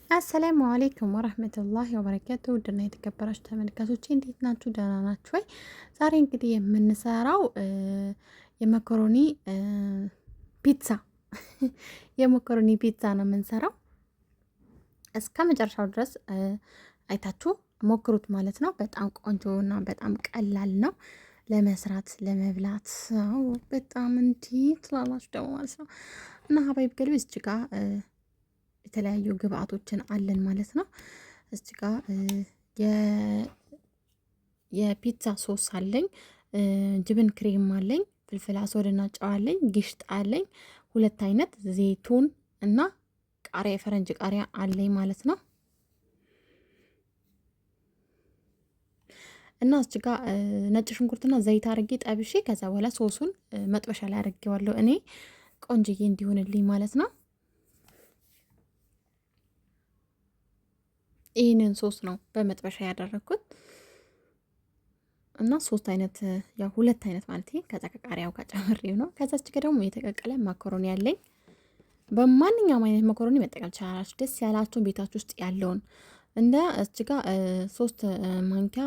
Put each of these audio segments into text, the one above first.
አሰላሙ አሌይኩም ወረህመቱላሂ ወበረካቱ። ውድና የተከበራችሁ ተመልካቾች እንዴት ናችሁ? ደህና ናችሁ ወይ? ዛሬ እንግዲህ የምንሰራው የመኮሮኒ ፒዛ የመኮሮኒ ፒዛ ነው የምንሰራው። እስከ መጨረሻው ድረስ አይታችሁ ሞክሩት ማለት ነው። በጣም ቆንጆ እና በጣም ቀላል ነው ለመስራት ለመብላት። በጣም እንዲህ ትላላችሁ ደግሞ ማለት ነው። እና ሀባይብ ገልብ እዚህ ጋር የተለያዩ ግብአቶችን አለን ማለት ነው። እዚህ ጋር የፒዛ ሶስ አለኝ፣ ጅብን ክሬም አለኝ፣ ፍልፍል አስወድና ጨው አለኝ፣ ግሽጣ አለኝ፣ ሁለት አይነት ዘይቱን እና ቃሪያ የፈረንጅ ቃሪያ አለኝ ማለት ነው። እና እዚህ ጋር ነጭ ሽንኩርትና ዘይት አድርጌ ጠብሼ ከዛ በኋላ ሶሱን መጥበሻ ላይ አድርጌዋለሁ እኔ ቆንጅዬ እንዲሆንልኝ ማለት ነው። ይህንን ሶስ ነው በመጥበሻ ያደረኩት እና ሶስት አይነት ያው ሁለት አይነት ማለት ከዛ ከቃሪያው ጋር ጨምሬው ነው። ከዛች ጋር ደግሞ የተቀቀለ ማካሮኒ ያለኝ። በማንኛውም አይነት ማካሮኒ መጠቀም ትችላላችሁ፣ ደስ ያላችሁን ቤታችሁ ውስጥ ያለውን። እንደ እዚህ ጋር 3 ማንኪያ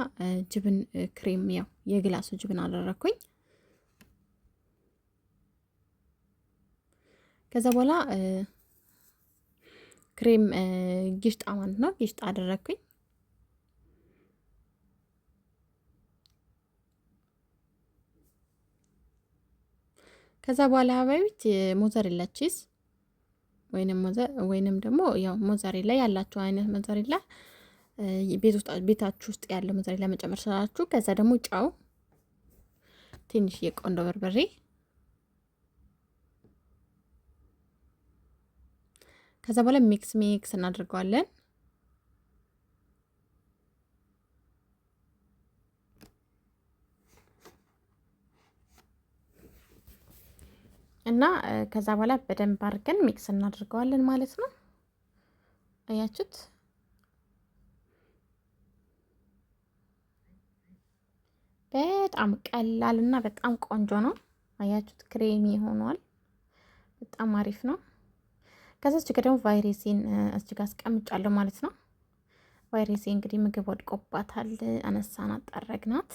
ጅብን ክሬም ያው የግላሱ ጅብን አደረኩኝ። ከዛ በኋላ ክሬም ጊሽጣ ማለት ነው ጊሽጣ አደረኩኝ። ከዛ በኋላ ሀባይት ሞዘሬላ ቺዝ ወይንም ደግሞ ያው ሞዘሬላ ያላችሁ አይነት ሞዘሬላ ቤታችሁ ውስጥ ያለው ሞዘሬላ መጨመር ስላላችሁ። ከዛ ደግሞ ጨው፣ ትንሽ የቆንዶ በርበሬ፣ ከዛ በኋላ ሚክስ እናደርገዋለን። እና ከዛ በኋላ በደንብ አድርገን ሚክስ እናደርገዋለን ማለት ነው። አያችሁት? በጣም ቀላል እና በጣም ቆንጆ ነው። አያችሁት? ክሬሚ ሆኗል። በጣም አሪፍ ነው። ከዛ እዚህ ጋር ደግሞ ቫይሬሲን እዚህ ጋር አስቀምጫለሁ ማለት ነው። ቫይሬሲ እንግዲህ ምግብ ወድቆባታል፣ አነሳናት፣ ጠረግናት።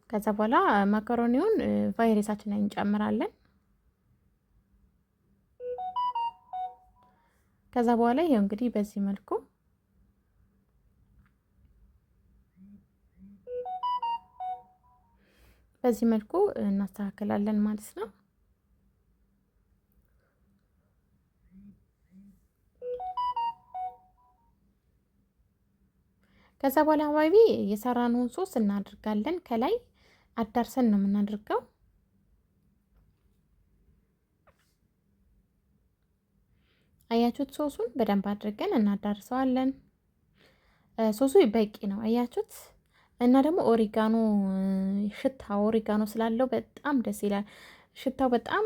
ከዛ በኋላ ማካሮኒውን ቫይሬሳችን ላይ እንጨምራለን። ከዛ በኋላ ይሄው እንግዲህ በዚህ መልኩ እናስተካክላለን ማለት ነው። ከዛ በኋላ አባቢ የሰራነውን ሶስ እናደርጋለን። ከላይ አዳርሰን ነው የምናደርገው። አያችሁት? ሶሱን በደንብ አድርገን እናዳርሰዋለን። ሶሱ በቂ ነው። አያችሁት? እና ደግሞ ኦሪጋኖ ኦሪጋኖ ስላለው በጣም ደስ ይላል። ሽታው በጣም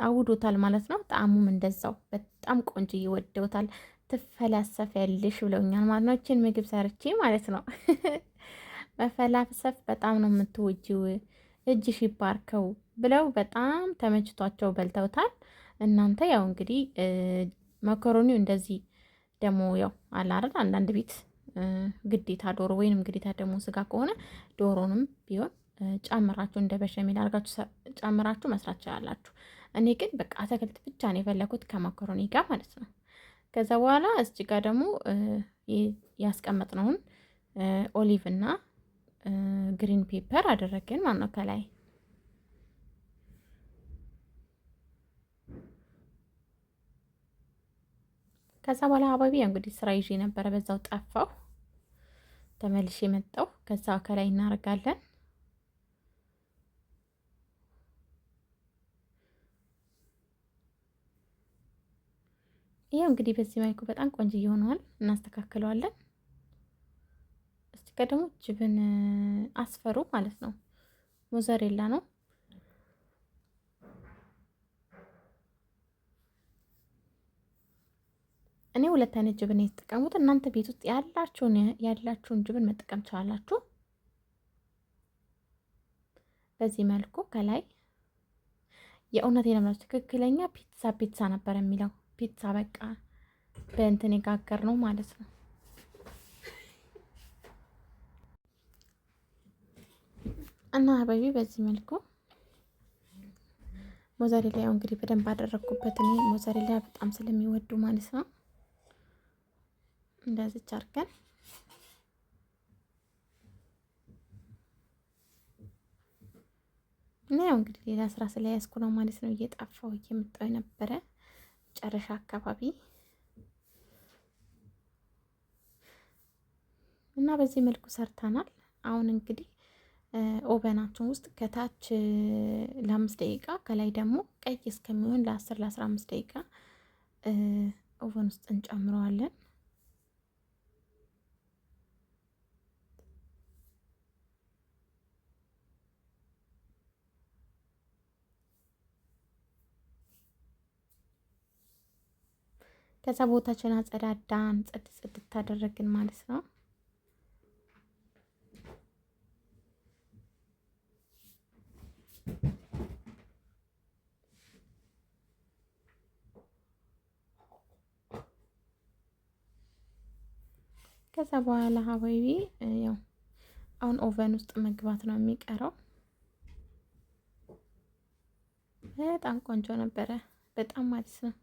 አውዶታል ማለት ነው። ጣዕሙም እንደዛው በጣም ቆንጆ ይወደውታል። ትፈላሰፊያለሽ ብለውኛል ማለት ነው። እችን ምግብ ሰርቼ ማለት ነው። መፈላሰፍ በጣም ነው የምትወጂው፣ እጅሽ ይባርከው ብለው በጣም ተመችቷቸው በልተውታል። እናንተ ያው እንግዲህ መኮሮኒው እንደዚህ ደግሞ ያው አላረድ አንዳንድ ቤት ግዴታ ዶሮ ወይንም ግዴታ ደግሞ ስጋ ከሆነ ዶሮንም ቢሆን ጨምራችሁ እንደ በሸሜል አድርጋችሁ ጨምራችሁ መስራት ትችላላችሁ። እኔ ግን በቃ አትክልት ብቻ ነው የፈለኩት ከመኮሮኒ ጋር ማለት ነው። ከዛ በኋላ እዚህ ጋር ደግሞ ያስቀመጥነውን ኦሊቭ እና ግሪን ፔፐር አደረግን ማለት ነው ከላይ። ከዛ በኋላ አባቢ እንግዲህ ስራ ይዤ ነበረ፣ በዛው ጠፋው፣ ተመልሼ መጣሁ። ከዛ ከላይ እናደርጋለን። ይሄው እንግዲህ በዚህ መልኩ በጣም ቆንጆ ይሆናል። እናስተካክለዋለን። እስቲ ደግሞ ጅብን አስፈሩ ማለት ነው። ሞዘሬላ ነው። እኔ ሁለት አይነት ጅብን የተጠቀሙት። እናንተ ቤት ውስጥ ያላችሁን ጅብን መጠቀም ትችላላችሁ። በዚህ መልኩ ከላይ የእውነት የለምናችሁ ትክክለኛ ፒዛ ነበር የሚለው ፒዛ በቃ በእንትን የጋገር ነው ማለት ነው። እና አበቢ በዚህ መልኩ ሞዛሬላ ያው እንግዲህ በደንብ አደረግኩበት። እኔ ሞዛሬላ በጣም ስለሚወዱ ማለት ነው። እንደዚህ አድርገን እና ያው እንግዲህ ሌላ ስራ ስለያዝኩ ነው ማለት ነው እየጣፋው እየመጣው የነበረ መጨረሻ አካባቢ እና በዚህ መልኩ ሰርተናል። አሁን እንግዲህ ኦቨናችን ውስጥ ከታች ለ5 ደቂቃ ከላይ ደግሞ ቀይ እስከሚሆን ለ10 ለ15 ደቂቃ ኦቨን ውስጥ እንጨምረዋለን። ከዛ ቦታችን አጸዳዳን፣ ጽድት ታደረግን ማለት ነው። ከዛ በኋላ ሀባይቢ ያው አሁን ኦቨን ውስጥ መግባት ነው የሚቀረው። በጣም ቆንጆ ነበረ፣ በጣም ማለት ነው።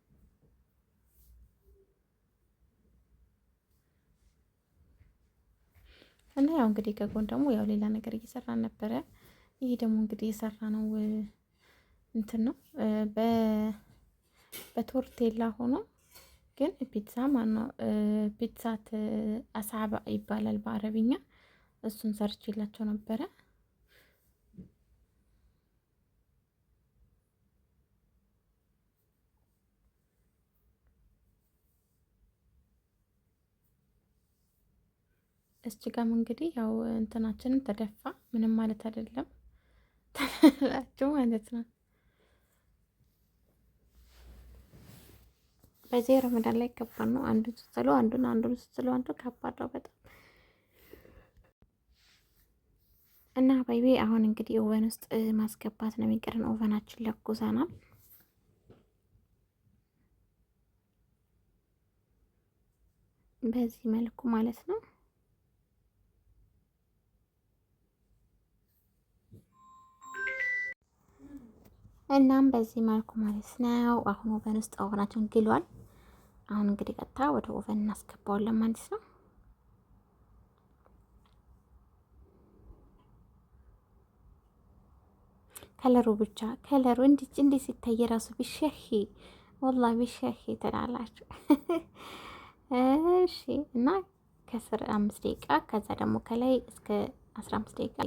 እና ያው እንግዲህ ከጎን ደግሞ ያው ሌላ ነገር እየሰራን ነበረ። ይሄ ደግሞ እንግዲህ የሰራ ነው እንትን ነው በቶርቴላ ሆኖ ግን ፒዛ ማነው ፒዛት አሳባ ይባላል በአረብኛ። እሱን ሰርቼላቸው ነበረ። እስቲ ጋም እንግዲህ ያው እንትናችንን ተደፋ፣ ምንም ማለት አይደለም ተላችሁ ማለት ነው። በዚህ ረመዳን ላይ ከባድ ነው። አንዱን ስትሉ አንዱን ስትሉ አንዱ ከባድ ነው በጣም እና ባይቤ አሁን እንግዲህ ኦቨን ውስጥ ማስገባት ነው የሚቀርን። ኦቨናችን ለኩሰናል። በዚህ መልኩ ማለት ነው። እናም በዚህ መልኩ ማለት ነው። አሁን ኦቨን ውስጥ ኦቨናችን ግሏል። አሁን እንግዲህ ቀጥታ ወደ ኦቨን እናስገባዋለን ማለት ነው። ከለሩ ብቻ ከለሩ እንዲህ ሲታይ ራሱ ቢሸሂ ወላሂ ቢሸሂ ትላላችሁ። እሺ እና ከስር 5 ደቂቃ ከዛ ደግሞ ከላይ እስከ 15 ደቂቃ